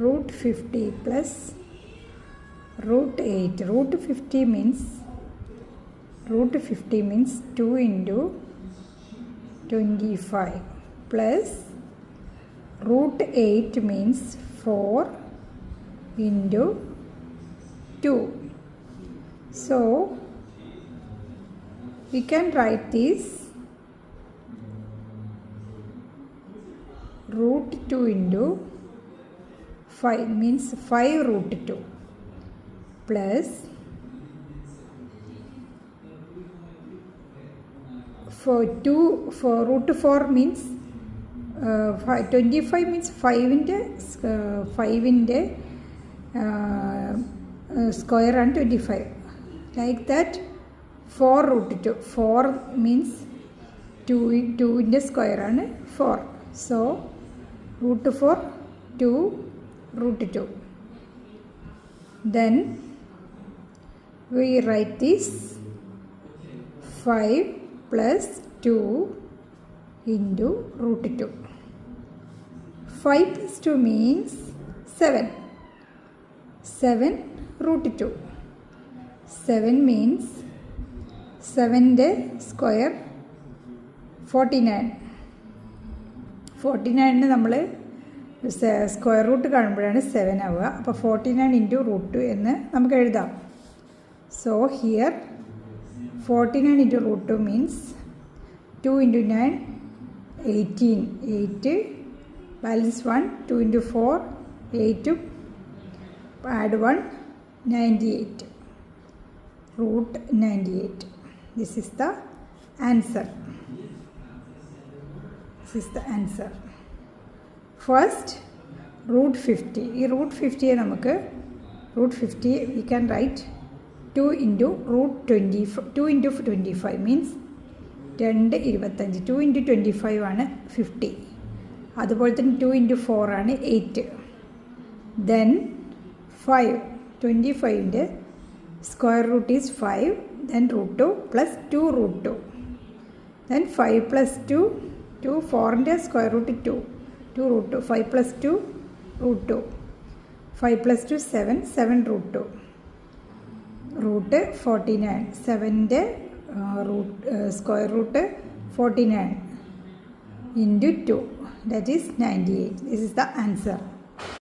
root 50 plus root 8. Root 50 means 2 into 25 plus root 8 means 4 into 2. So we can write this root 2 into 5 means 5 root 2 plus for root 4 means 25 means 5 inde square and 25 like that. 4 root 2 4 means 2 inde square and 4. So root 4 2 root 2. Then we write this 5 plus 2 into root 2. 5 plus 2 means 7. 7 root 2. 7 means 7 square 49. 49 നമ്മൾ square root കാണുമ്പോഴാണ് 7 ആവുക. അപ്പോൾ 49 into root 2 എന്ന് നമുക്ക് എഴുതാം. So here 49 into root 2 means 2 into 9 18. 8 balance 1 2 into 4 8 add 1 98 root 98. This is the answer. This is the answer. First root 50. ഈ root 50 നമുക്ക് root 50 we can write 2 into root 2 into 25 means 2 25. 2 into 25 ആണ് 50. അതുപോലെ തന്നെ 2 into 4 ആണ് 8. Then 5 25ൻ്റെ square root is 5. Then root 2 plus 2 root 2. Then 5 plus 2 2 4ൻ്റെ square root 2 2 root 2. 5 plus 2 root 2. 5 plus 2 7 7 root 2 root 49. 7ൻ്റെ square root 49 into 2 that is 98. This is the answer.